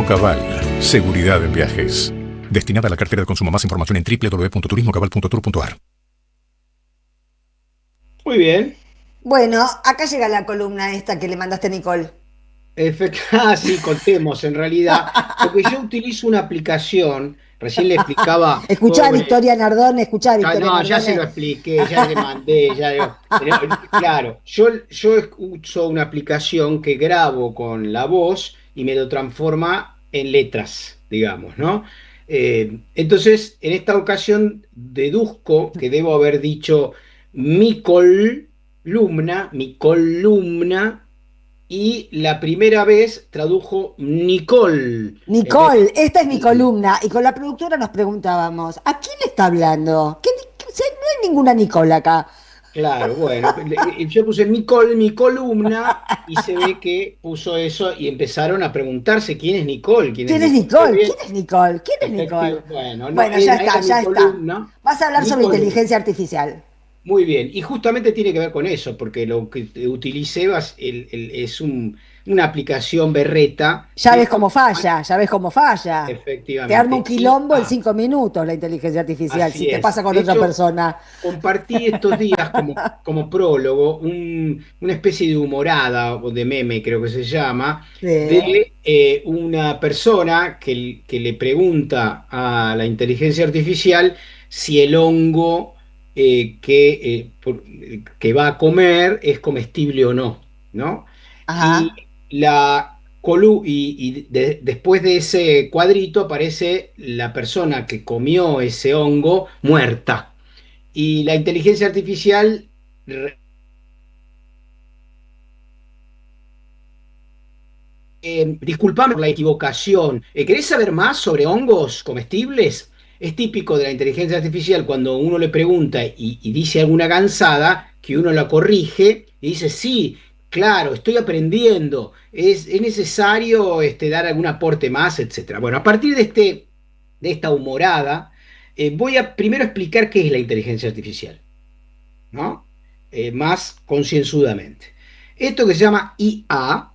Cabal, seguridad en viajes. Destinada a la cartera de consumo. Más información en www.turismocabal.tour.ar. Muy bien. Bueno, acá llega la columna esta que le mandaste a Nicole. Sí, contemos en realidad, porque yo utilizo una aplicación, recién le explicaba Escuchá, todo con Victoria Nardone, escuchá, Victoria No, ya se lo Nardone. expliqué, ya le mandé, pero, claro, yo uso una aplicación que grabo con la voz y me lo transforma en letras, digamos, ¿no? Entonces, en esta ocasión deduzco que debo haber dicho mi columna, y la primera vez tradujo Nicole. En vez Nicole, esta es mi de- columna. Y con la productora nos preguntábamos, ¿a quién le está hablando? No hay ninguna Nicole acá. Claro, bueno, yo puse mi columna y se ve que puso eso y empezaron a preguntarse quién es Nicole, quién es ¿Quién es Nicole. Muy Nicole? ¿Quién bien, es Nicole? ¿Quién es Nicole? efectivo, bueno, no, Bueno, ya era está, mi ya está. columna, Vas a hablar mi sobre columna. inteligencia artificial. Muy bien, y justamente tiene que ver con eso, porque lo que utilicé es una aplicación berreta Ya ves que cómo falla, ya ves cómo falla. Te arma un efectivamente, quilombo en 5 minutos la inteligencia artificial, si así te es. pasa con De otra hecho, persona. compartí estos días como prólogo una especie de humorada o de meme, creo que se llama, Sí. de una persona que le pregunta a la inteligencia artificial si el hongo que va a comer es comestible o no, ¿no? Y, Ajá. después de ese cuadrito aparece la persona que comió ese hongo muerta. Y la inteligencia artificial, disculpame por la equivocación, ¿querés saber más sobre hongos comestibles? Es típico de la inteligencia artificial cuando uno le pregunta y dice alguna gansada, que uno la corrige y dice, sí, claro, estoy aprendiendo, es necesario dar algún aporte más, etcétera. Bueno, a partir de esta humorada, voy a primero explicar qué es la inteligencia artificial, ¿no? Más concienzudamente. Esto que se llama IA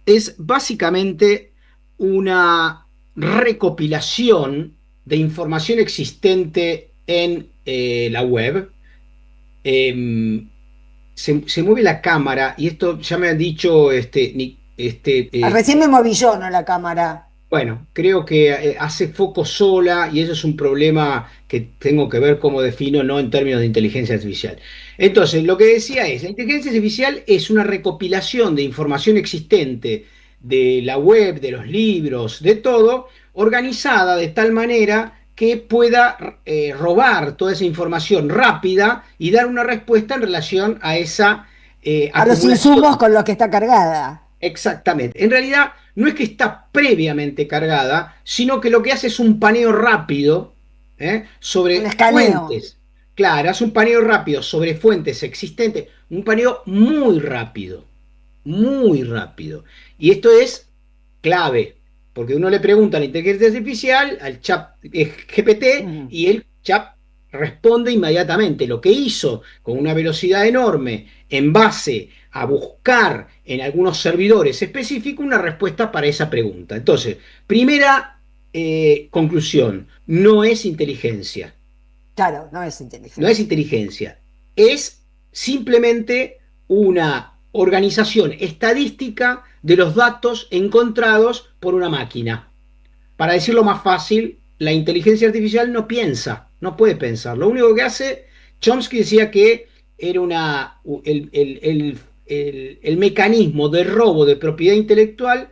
es básicamente una recopilación de información existente en la web. Eh, se mueve la cámara y esto ya me han dicho, Recién me moví yo, no la cámara. bueno, creo que hace foco sola y eso es un problema que tengo que ver cómo defino, no en términos de inteligencia artificial. Entonces, lo que decía es, la inteligencia artificial es una recopilación de información existente de la web, de los libros, de todo, organizada de tal manera que pueda robar toda esa información rápida y dar una respuesta en relación a esa A los insumos acumulación. con los que está cargada. Exactamente. En realidad no es que está previamente cargada, sino que lo que hace es un paneo rápido, Un sobre escaneo. fuentes claras, un paneo rápido sobre fuentes existentes, un paneo muy rápido, muy rápido. Y esto es clave, porque uno le pregunta a la inteligencia artificial, al chat GPT, Mm. y el chat responde inmediatamente. Lo que hizo con una velocidad enorme en base a buscar en algunos servidores específicos una respuesta para esa pregunta. Entonces, primera conclusión, no es inteligencia, Claro, no es no es inteligencia. inteligencia, es simplemente una organización estadística de los datos encontrados por una máquina. Para decirlo más fácil, la inteligencia artificial no piensa, no puede pensar. Lo único que hace, Chomsky decía que era el mecanismo de robo de propiedad intelectual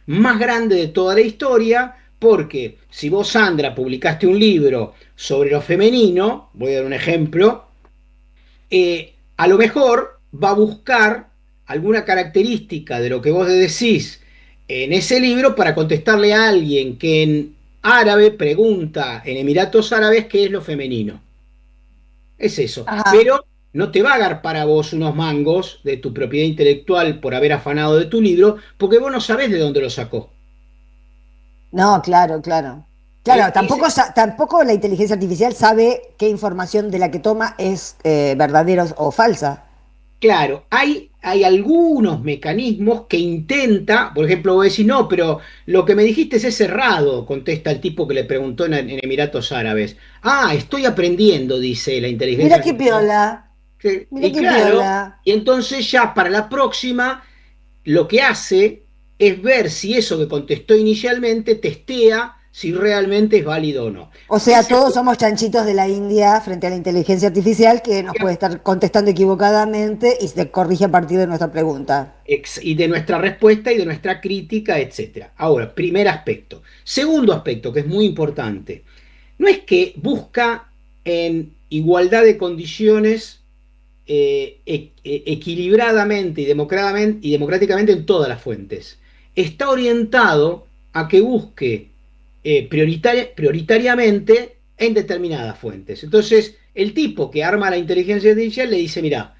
más grande de toda la historia, porque si vos, Sandra, publicaste un libro sobre lo femenino, voy a dar un ejemplo, a lo mejor va a buscar alguna característica de lo que vos decís en ese libro para contestarle a alguien que en árabe pregunta en Emiratos Árabes qué es lo femenino. Es eso. Ajá. Pero no te va a dar para vos unos mangos de tu propiedad intelectual por haber afanado de tu libro, porque vos no sabés de dónde lo sacó. No, claro, claro. Claro, tampoco, Ese, tampoco la inteligencia artificial sabe qué información de la que toma es verdadera o falsa. claro, hay algunos mecanismos que intenta, por ejemplo, vos decís, no, pero lo que me dijiste es errado, contesta el tipo que le preguntó en Emiratos Árabes. Ah, estoy aprendiendo, dice la inteligencia Mira qué artificial. piola, mira Y qué claro, piola. y entonces ya para la próxima lo que hace es ver si eso que contestó inicialmente testea si realmente es válido o no. O sea, Ese todos somos chanchitos de la India frente a la inteligencia artificial que nos puede estar contestando equivocadamente y se corrige a partir de nuestra pregunta. y de nuestra respuesta y de nuestra crítica, etcétera. Ahora, primer aspecto. Segundo aspecto, que es muy importante, no es que busca en igualdad de condiciones equilibradamente y democráticamente en todas las fuentes. Está orientado a que busque prioritariamente en determinadas fuentes. Entonces, el tipo que arma la inteligencia artificial le dice, mira,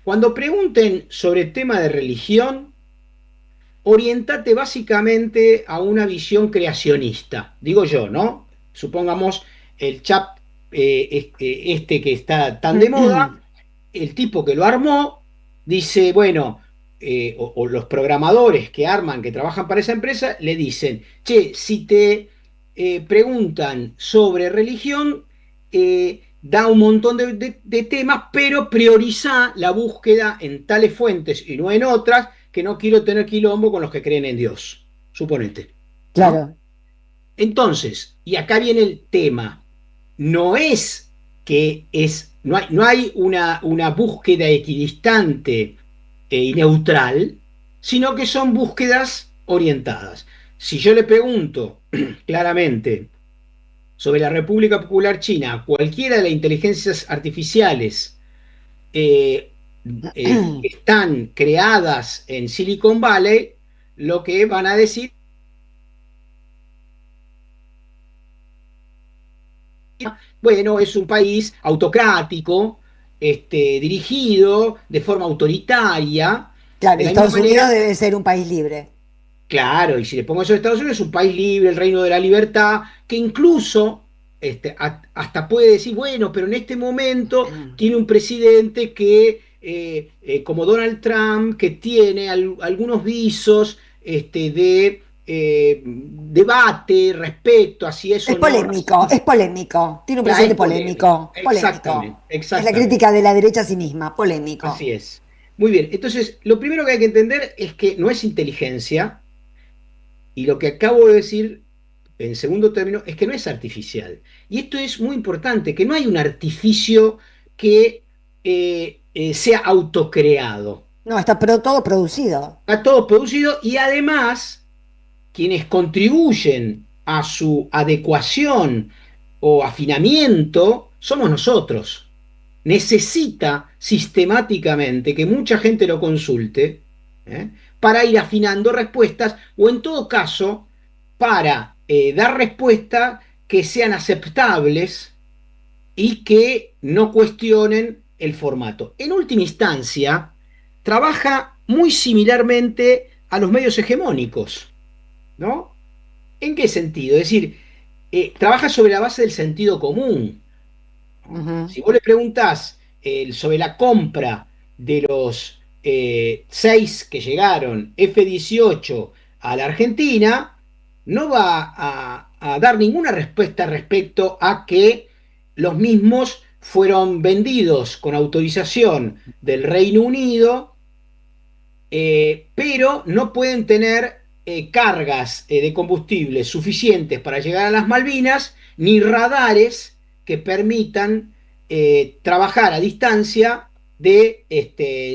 cuando pregunten sobre el tema de religión, orientate básicamente a una visión creacionista, digo yo, ¿no? Supongamos el chat este que está tan de moda, el tipo que lo armó dice, bueno, o los programadores que arman, que trabajan para esa empresa, le dicen, che, si te preguntan sobre religión, da un montón de temas, pero prioriza la búsqueda en tales fuentes y no en otras, que no quiero tener quilombo con los que creen en Dios, suponete, ¿no? Claro. Entonces, y acá viene el tema, no es que no hay una búsqueda equidistante y neutral, sino que son búsquedas orientadas. Si yo le pregunto claramente sobre la República Popular China a cualquiera de las inteligencias artificiales eh, que están creadas en Silicon Valley, lo que van a decir, bueno, es un país autocrático, dirigido de forma autoritaria, Claro, de y la misma Estados Unidos manera. debe ser un país libre. Claro, y si le pongo eso a Estados Unidos, es un país libre, el reino de la libertad, que incluso hasta puede decir, bueno, pero en este momento tiene un presidente que, como Donald Trump, que tiene algunos visos de debate respecto a si es o no Es racista. polémico, tiene un Claro, presidente es polémico. polémico, Exactamente, polémico. Es la exactamente. crítica de la derecha a sí misma, polémico. Así es. Muy bien, entonces lo primero que hay que entender es que no es inteligencia, y lo que acabo de decir en segundo término es que no es artificial. Y esto es muy importante, que no hay un artificio que sea autocreado. No, está todo producido. Está todo producido y además quienes contribuyen a su adecuación o afinamiento somos nosotros. Necesita sistemáticamente que mucha gente lo consulte, ¿eh? Para ir afinando respuestas o en todo caso para dar respuestas que sean aceptables y que no cuestionen el formato. En última instancia, trabaja muy similarmente a los medios hegemónicos, ¿no? ¿En qué sentido? Es decir, trabaja sobre la base del sentido común. ¿No? Ujú. Si vos le preguntás sobre la compra de los 6 que llegaron F-18 a la Argentina, no va a dar ninguna respuesta respecto a que los mismos fueron vendidos con autorización del Reino Unido, pero no pueden tener cargas de combustible suficientes para llegar a las Malvinas, ni radares que permitan trabajar a distancia de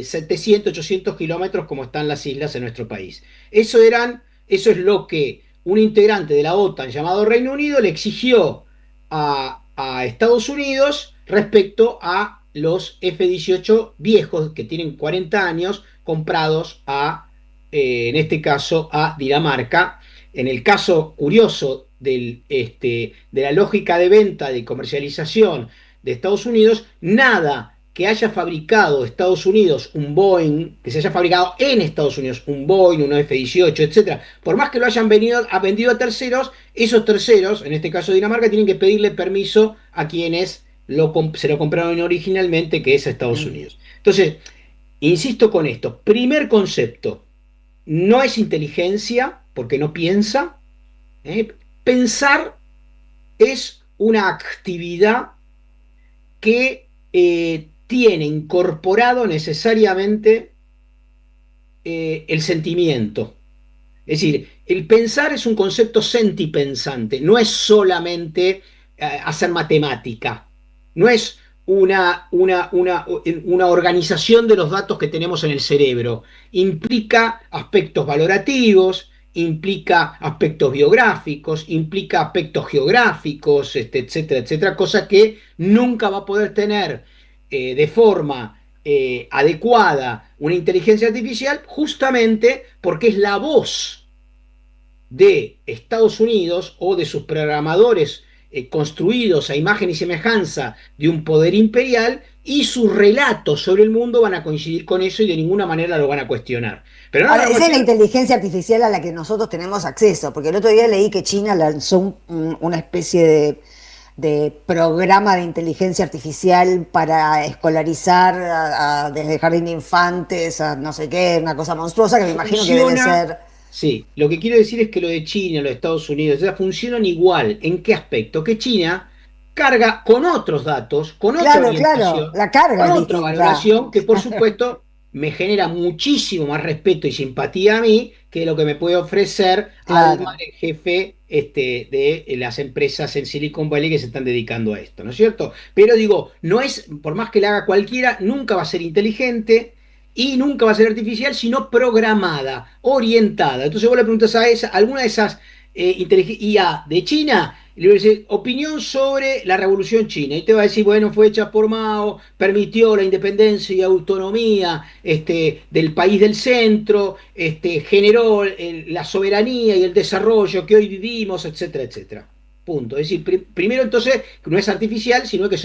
700, 800 kilómetros como están las islas en nuestro país. Eso es lo que un integrante de la OTAN llamado Reino Unido le exigió a Estados Unidos respecto a los F-18 viejos que tienen 40 años comprados en este caso, a Dinamarca. En el caso curioso de la lógica de venta, de comercialización de Estados Unidos, nada que haya fabricado Estados Unidos, un Boeing, que se haya fabricado en Estados Unidos, un Boeing, un F-18, etcétera, por más que lo hayan vendido a terceros, esos terceros, en este caso Dinamarca, tienen que pedirle permiso a quienes se lo compraron originalmente, que es a Estados Unidos. Entonces, Insisto con esto. Primer concepto, no es inteligencia porque no piensa. ¿eh? Pensar es una actividad que tiene incorporado necesariamente el sentimiento. Es decir, el pensar es un concepto sentipensante, no es solamente hacer matemática, no es una organización de los datos que tenemos en el cerebro. Implica aspectos valorativos, implica aspectos biográficos, implica aspectos geográficos, etcétera, etcétera, cosa que nunca va a poder tener de forma adecuada una inteligencia artificial, justamente porque es la voz de Estados Unidos o de sus programadores construidos a imagen y semejanza de un poder imperial, y sus relatos sobre el mundo van a coincidir con eso y de ninguna manera lo van a cuestionar. Pero no lo Ahora, van a esa es la cuestionar. inteligencia artificial a la que nosotros tenemos acceso, porque el otro día leí que China lanzó una especie de programa de inteligencia artificial para escolarizar desde el jardín de infantes a no sé qué, una cosa monstruosa que me imagino que debe Funciona, ser. sí, lo que quiero decir es que lo de China, lo de Estados Unidos, ya funcionan igual. ¿En qué aspecto? Que China carga con otros datos, con otra Claro, claro, orientación, la carga con es otra distinta. valoración, que por supuesto me genera muchísimo más respeto y simpatía a mí que lo que me puede ofrecer Altman, Claro. el jefe de las empresas en Silicon Valley que se están dedicando a esto, ¿no es cierto? Pero digo, no es, por más que la haga cualquiera, nunca va a ser inteligente y nunca va a ser artificial, sino programada, orientada. Entonces vos le preguntas a alguna de esas IA de China, y le voy a decir, opinión sobre la revolución china. Y te va a decir, bueno, fue hecha por Mao, permitió la independencia y autonomía del país del centro, generó la soberanía y el desarrollo que hoy vivimos, etcétera, etcétera. Punto. Es decir, primero entonces, que no es artificial, sino que es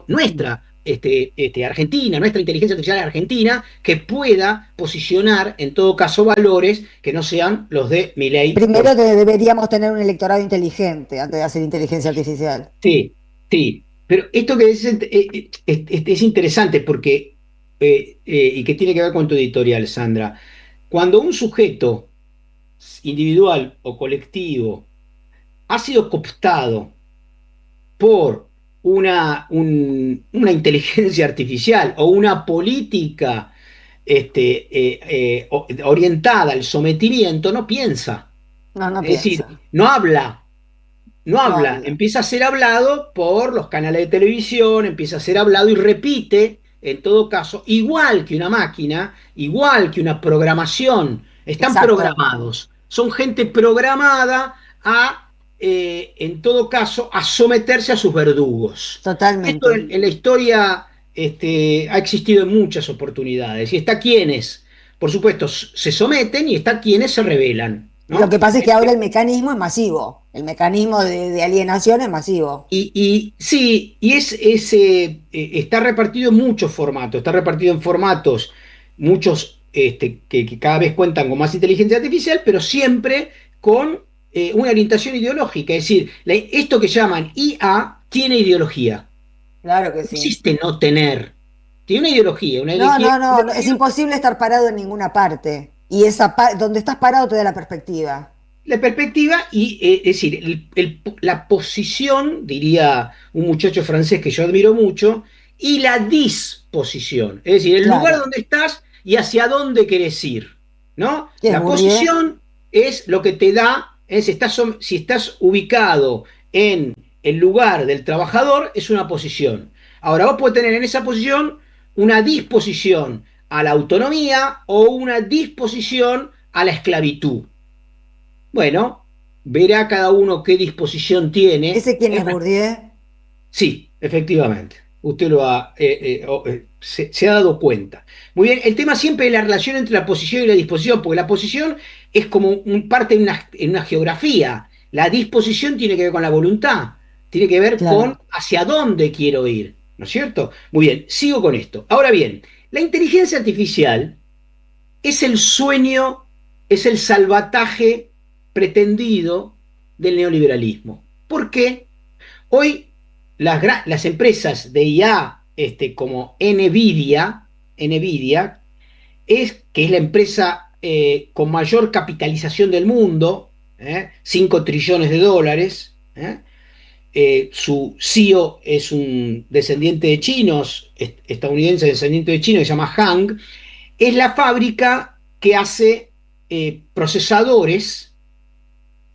nuestra Argentina, nuestra inteligencia artificial argentina, que pueda posicionar en todo caso valores que no sean los de Milei. Primero deberíamos tener un electorado inteligente antes de hacer inteligencia artificial. Sí, sí, pero esto que es interesante porque, y que tiene que ver con tu editorial, Sandra, cuando un sujeto individual o colectivo ha sido cooptado por una inteligencia artificial o una política orientada al sometimiento, no piensa. No, no Es decir, piensa, no habla, no no habla, habla. empieza a ser hablado por los canales de televisión, empieza a ser hablado y repite, en todo caso, igual que una máquina, igual que una programación. Están Exacto, programados, son gente programada en todo caso, a someterse a sus verdugos. Esto totalmente. en la historia ha existido en muchas oportunidades, y está quienes, por supuesto, se someten, y está quienes se rebelan, Lo ¿no? que pasa es que ahora el mecanismo es masivo. El mecanismo de alienación es masivo. Y sí, y está repartido en muchos formatos, está repartido en formatos, muchos que cada vez cuentan con más inteligencia artificial, pero siempre con una orientación ideológica. Es decir, esto que llaman IA tiene ideología. Claro que No sí. existe no tener. Tiene una No, ideología, no, no, es imposible estar parado en ninguna parte. Y donde estás parado te da la perspectiva. la perspectiva y, es decir, la posición, diría un muchacho francés que yo admiro mucho, y la disposición, es decir, el lugar Claro. donde estás y hacia dónde querés ir, ¿no? ¿Qué es La Bourdieu? posición es lo que te da, si estás ubicado en el lugar del trabajador, es una posición. Ahora, vos podés tener en esa posición una disposición a la autonomía o una disposición a la esclavitud. Bueno, verá cada uno qué disposición tiene. ¿Ese quién es Bourdieu? Sí, efectivamente. Usted se ha dado cuenta. Muy bien, el tema siempre es la relación entre la posición y la disposición, porque la posición es como parte en una geografía. La disposición tiene que ver con la voluntad, tiene que ver con Claro. hacia dónde quiero ir, ¿no es cierto? Muy bien, sigo con esto. Ahora bien, la inteligencia artificial es el sueño, es el salvataje pretendido del neoliberalismo. ¿Por qué? Hoy las empresas de IA como NVIDIA, que es la empresa con mayor capitalización del mundo, 5 trillones de dólares. Su CEO es un descendiente de chinos, estadounidense descendiente de chinos, que se llama Hang. Es la fábrica que hace procesadores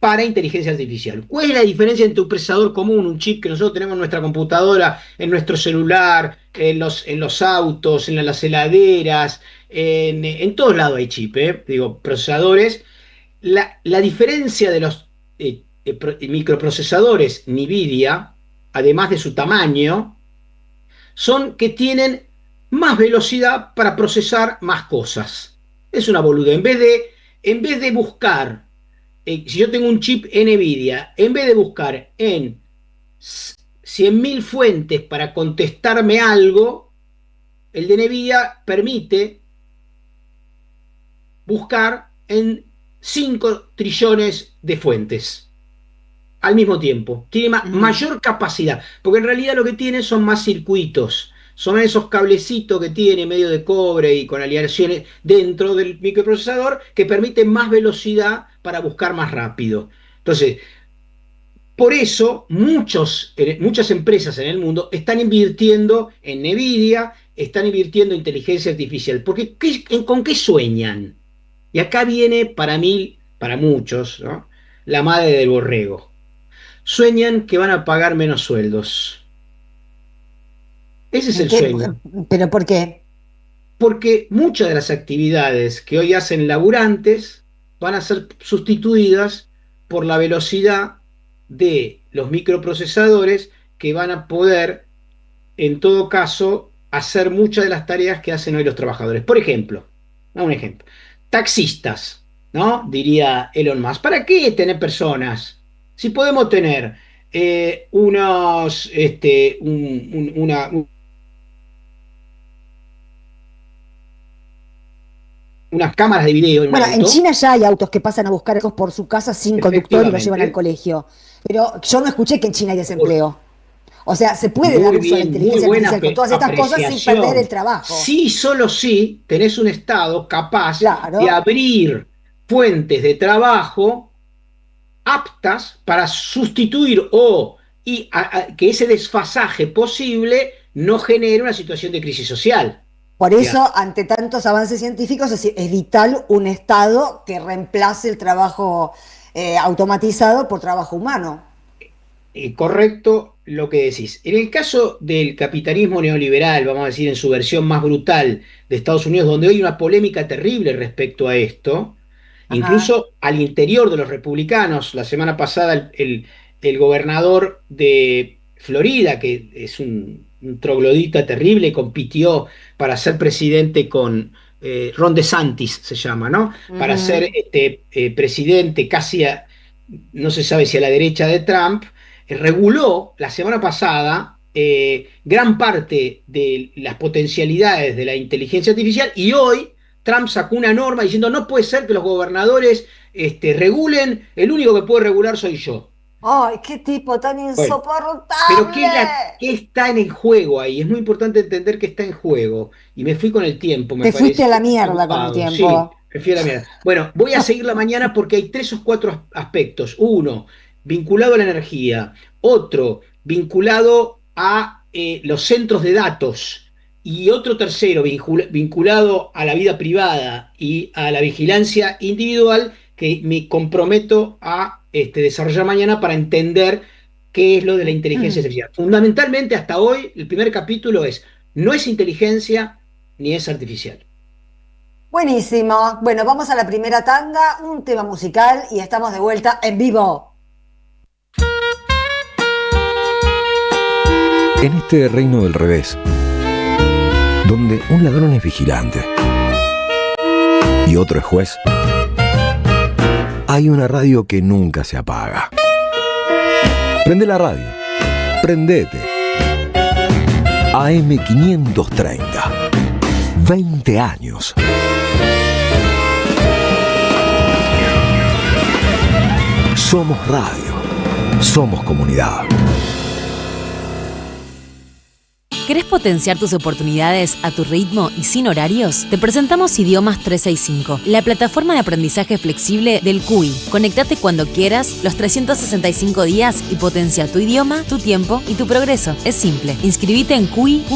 para inteligencia artificial. ¿Cuál es la diferencia entre un procesador común, un chip que nosotros tenemos en nuestra computadora, en nuestro celular, en los autos, en las heladeras, en todos lados hay chip, digo, procesadores? La diferencia de los microprocesadores NVIDIA, además de su tamaño, son que tienen más velocidad para procesar más cosas. Es una boluda. En vez de buscar, si yo tengo un chip NVIDIA, en vez de buscar en 100.000 fuentes para contestarme algo, el de NVIDIA permite buscar en 5 trillones de fuentes al mismo tiempo. Tiene mayor capacidad, porque en realidad lo que tiene son más circuitos. Son esos cablecitos que tiene medio de cobre y con aleaciones dentro del microprocesador que permiten más velocidad para buscar más rápido. Entonces, por eso muchas empresas en el mundo están invirtiendo en NVIDIA, están invirtiendo en inteligencia artificial. Porque ¿con qué sueñan? Y acá viene, para mí, para muchos, ¿no?, la madre del borrego. Sueñan que van a pagar menos sueldos. Ese es el sueño. ¿Pero por qué? Porque muchas de las actividades que hoy hacen laburantes van a ser sustituidas por la velocidad de los microprocesadores, que van a poder, en todo caso, hacer muchas de las tareas que hacen hoy los trabajadores. Por ejemplo, un ejemplo, taxistas, ¿no? Diría Elon Musk. ¿Para qué tener personas? Si podemos tener unas cámaras de video en un Bueno, auto. en China ya hay autos que pasan a buscar hijos por su casa sin conductor y los llevan al colegio. Pero yo no escuché que en China hay desempleo. O sea, se puede dar uso a la inteligencia artificial con todas estas cosas sin perder el trabajo. Sí, solo si tenés un Estado capaz, claro, de abrir fuentes de trabajo aptas para sustituir que ese desfasaje posible no genere una situación de crisis social. Por eso, ante tantos avances científicos, es vital un Estado que reemplace el trabajo automatizado por trabajo humano. Correcto lo que decís. En el caso del capitalismo neoliberal, vamos a decir en su versión más brutal de Estados Unidos, donde hoy hay una polémica terrible respecto a esto, incluso al interior de los republicanos. La semana pasada el gobernador de Florida, que es un troglodita terrible, compitió para ser presidente con Ron DeSantis, se llama, ¿no? Para ser presidente casi no se sabe si a la derecha de Trump. Reguló la semana pasada gran parte de las potencialidades de la inteligencia artificial, y hoy Trump sacó una norma diciendo: no puede ser que los gobernadores regulen, el único que puede regular soy yo. ¡Ay, qué tipo tan insoportable! Pero ¿qué está en el juego ahí? Es muy importante entender qué está en juego. Y me fui con el tiempo, me parece. Te fuiste a la mierda con el tiempo. Sí, me fui a la mierda. Bueno, voy a seguir la mañana porque hay 3 o 4 aspectos. Uno, vinculado a la energía. Otro, vinculado a los centros de datos. Y otro tercero, vinculado a la vida privada y a la vigilancia individual, que me comprometo a desarrollar mañana para entender qué es lo de la inteligencia artificial. Fundamentalmente, hasta hoy, el primer capítulo no es inteligencia ni es artificial. Buenísimo. Bueno, vamos a la primera tanda, un tema musical, y estamos de vuelta en vivo. En este reino del revés, donde un ladrón es vigilante y otro es juez, hay una radio que nunca se apaga. Prende la radio. Prendete. AM530. 20 años. Somos radio. Somos comunidad. ¿Querés potenciar tus oportunidades a tu ritmo y sin horarios? Te presentamos Idiomas 365, la plataforma de aprendizaje flexible del CUI. Conectate cuando quieras, los 365 días y potencia tu idioma, tu tiempo y tu progreso. Es simple. Inscribite en cui.edu.ar.